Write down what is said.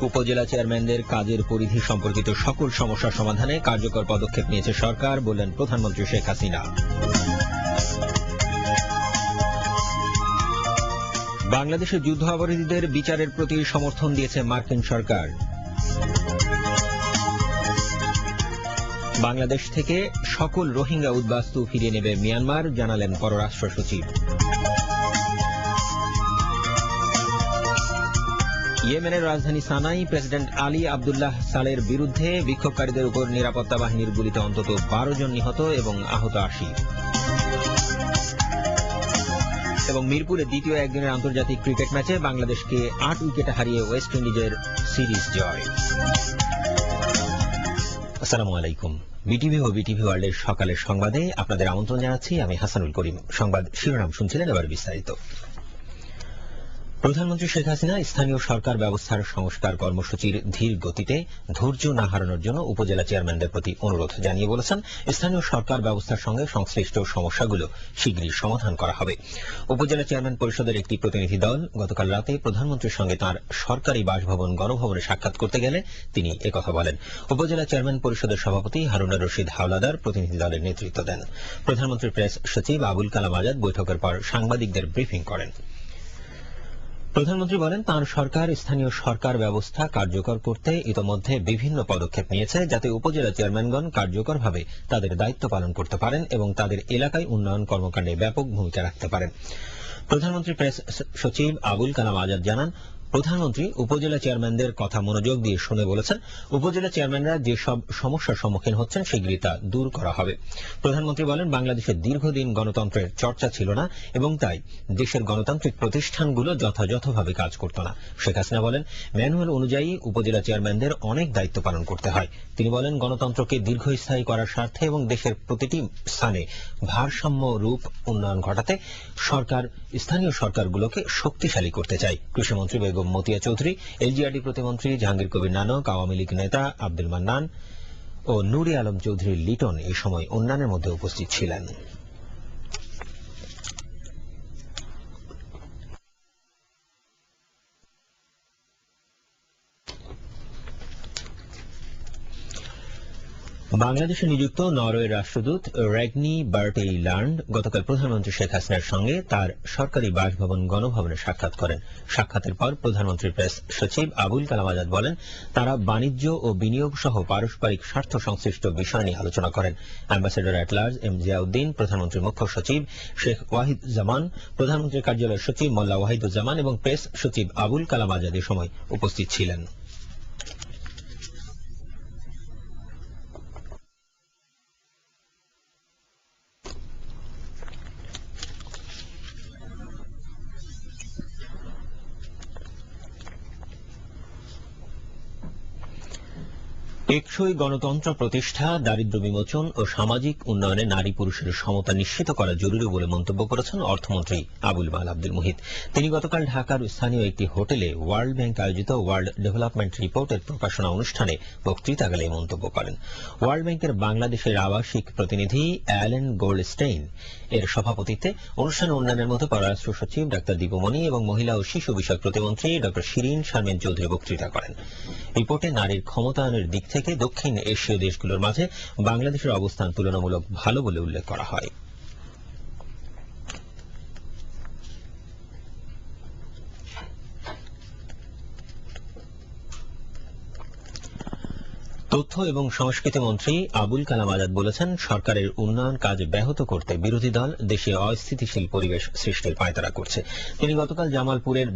উপজেলা চেয়ারম্যানদের কাজের পরিধি সম্পর্কিত সকল সমস্যা সমাধানে কার্যকর পদক্ষেপ নিয়েছে সরকার, বললেন প্রধানমন্ত্রী শেখ হাসিনা। বাংলাদেশের যুদ্ধাপরাধীদের বিচারের প্রতি সমর্থন দিয়েছে মার্কিন সরকার। বাংলাদেশ থেকে সকল রোহিঙ্গা উদ্বাস্তু ফিরিয়ে নেবে মিয়ানমার, জানালেন পররাষ্ট্র সচিব। ইয়েমেনের রাজধানী সানায় প্রেসিডেন্ট আলী আব্দুল্লাহ সালের বিরুদ্ধে বিক্ষোভকারীদের উপর নিরাপত্তা বাহিনীর গুলিতে অন্তত 12 জন নিহত এবং আহত 80। এবং মিরপুরে দ্বিতীয় একদিনের আন্তর্জাতিক ক্রিকেট ম্যাচে বাংলাদেশকে 8 উইকেটে হারিয়ে ওয়েস্ট ইন্ডিজের সিরিজ জয়। আসসালামু আলাইকুম। বিটিভি ও বিটিভি ওয়ার্ল্ডের সকালের সংবাদে আপনাদের আমন্ত্রণ জানাচ্ছি। আমি হাসানুল করিম। সংবাদ শিরোনাম শুনছিলেন, এবার বিস্তারিত। প্রধানমন্ত্রী শেখ হাসিনা স্থানীয় সরকার ব্যবস্থার সংস্কার কর্মসূচির ধীর গতিতে ধৈর্য না হারানোর জন্য উপজেলা চেয়ারম্যানদের প্রতি অনুরোধ জানিয়ে বলেছেন, স্থানীয় সরকার ব্যবস্থার সঙ্গে সংশ্লিষ্ট সমস্যাগুলো শীঘ্রই সমাধান করা হবে। উপজেলা চেয়ারম্যান পরিষদের একটি প্রতিনিধি দল গতকাল রাতে প্রধানমন্ত্রীর সঙ্গে তাঁর সরকারি বাসভবন গণভবনে সাক্ষাৎ করতে গেলে তিনি একথা বলেন। উপজেলা চেয়ারম্যান পরিষদের সভাপতি হারুন রশিদ হাওলাদার প্রতিনিধি দলের নেতৃত্ব দেন। প্রধানমন্ত্রীর প্রেস সচিব আবুল কালাম আজাদ বৈঠকের পর সাংবাদিকদের ব্রিফিং করেন। প্রধানমন্ত্রী বলেন, তাঁর সরকার স্থানীয় সরকার ব্যবস্থা কার্যকর করতে ইতোমধ্যে বিভিন্ন পদক্ষেপ নিয়েছে, যাতে উপজেলা চেয়ারম্যানগণ কার্যকরভাবে তাদের দায়িত্ব পালন করতে পারেন এবং তাদের এলাকায় উন্নয়ন কর্মকাণ্ডে ব্যাপক ভূমিকা রাখতে পারেন। প্রধানমন্ত্রী প্রেস সচিব আবুল কালাম আজাদ জানান, প্রধানমন্ত্রী উপজেলা চেয়ারম্যানদের কথা মনোযোগ দিয়ে শুনে বলেছেন, উপজেলা চেয়ারম্যানরা যেসব সমস্যার সম্মুখীন হচ্ছেন শীঘ্রই তা দূর করা হবে। প্রধানমন্ত্রী বলেন, বাংলাদেশের দীর্ঘদিন গণতন্ত্রের চর্চা ছিল না এবং তাই দেশের গণতান্ত্রিক প্রতিষ্ঠানগুলো যথাযথভাবে কাজ করত না। শেখ হাসিনা বলেন, ম্যানুয়াল অনুযায়ী উপজেলা চেয়ারম্যানদের অনেক দায়িত্ব পালন করতে হয়। তিনি বলেন, গণতন্ত্রকে দীর্ঘস্থায়ী করার স্বার্থে এবং দেশের প্রতিটি স্থানে ভারসাম্য রূপ উন্নয়ন ঘটাতে সরকার স্থানীয় সরকারগুলোকে শক্তিশালী করতে চায়। কৃষিমন্ত্রী বেগম মতিয়া চৌধুরী, এলজিআরডি প্রতিমন্ত্রী জাহাঙ্গীর কবির নানক, আওয়ামী লীগ নেতা আব্দুল মান্নান ও নুরে আলম চৌধুরী লিটন এই সময় অন্যান্যের মধ্যে উপস্থিত ছিলেন। বাংলাদেশে নিযুক্ত নরওয়ের রাষ্ট্রদূত রেগনি বার্টেইলান্ড গতকাল প্রধানমন্ত্রী শেখ হাসিনার সঙ্গে তার সরকারি বাসভবন গণভবনে সাক্ষাৎ করেন। সাক্ষাতের পর প্রধানমন্ত্রীর প্রেস সচিব আবুল কালাম আজাদ বলেন, তারা বাণিজ্য ও বিনিয়োগ সহ পারস্পরিক স্বার্থ সংশ্লিষ্ট বিষয় নিয়ে আলোচনা করেন। Ambassador at large M Ziauddin, প্রধানমন্ত্রীর মুখ্য সচিব শেখ ওয়াহিদুজ্জামান, প্রধানমন্ত্রীর কার্যালয়ের সচিব মোল্লা ওয়াহিদুজ্জামান এবং প্রেস সচিব আবুল কালাম আজাদ এ সময় উপস্থিত ছিলেন। টেকসই গণতন্ত্র প্রতিষ্ঠা, দারিদ্র্য বিমোচন ও সামাজিক উন্নয়নে নারী পুরুষের সমতা নিশ্চিত করা জরুরি বলে মন্তব্য করেছেন অর্থমন্ত্রী আবুল মাল আব্দুল মুহিত। তিনি গতকাল ঢাকার স্থানীয় একটি হোটেলে ওয়ার্ল্ড ব্যাংক আয়োজিত ওয়ার্ল্ড ডেভেলপমেন্ট রিপোর্টের প্রকাশনা অনুষ্ঠানে বক্তৃতাকালে এই মন্তব্য করেন। ওয়ার্ল্ড ব্যাংকের বাংলাদেশের আবাসিক প্রতিনিধি অ্যালেন গোল্ডস্টেইন এর সভাপতিত্বে অনুষ্ঠানে অন্যান্যের মধ্যে পররাষ্ট্র সচিব ডাক্তার দীপমণি এবং মহিলা ও শিশু বিষয়ক প্রতিমন্ত্রী ডক্টর শিরিন শারমিন চৌধুরী বক্তৃতা করেন। রিপোর্টে নারীর ক্ষমতায়নের দিক থেকে দক্ষিণ এশীয় দেশগুলোর মাঝে বাংলাদেশের অবস্থান তুলনামূলক ভালো বলে উল্লেখ করা হয়। তথ্য এবং সংস্কৃতি মন্ত্রী আবুল কালাম আজাদ বলেছেন, সরকারের উন্নয়ন কাজ ব্যাহত করতে বিরোধী দল দেশে অস্থিতিশীল পরিবেশ সৃষ্টির পায়তারা করছে। তিনি গতকাল জামালপুরের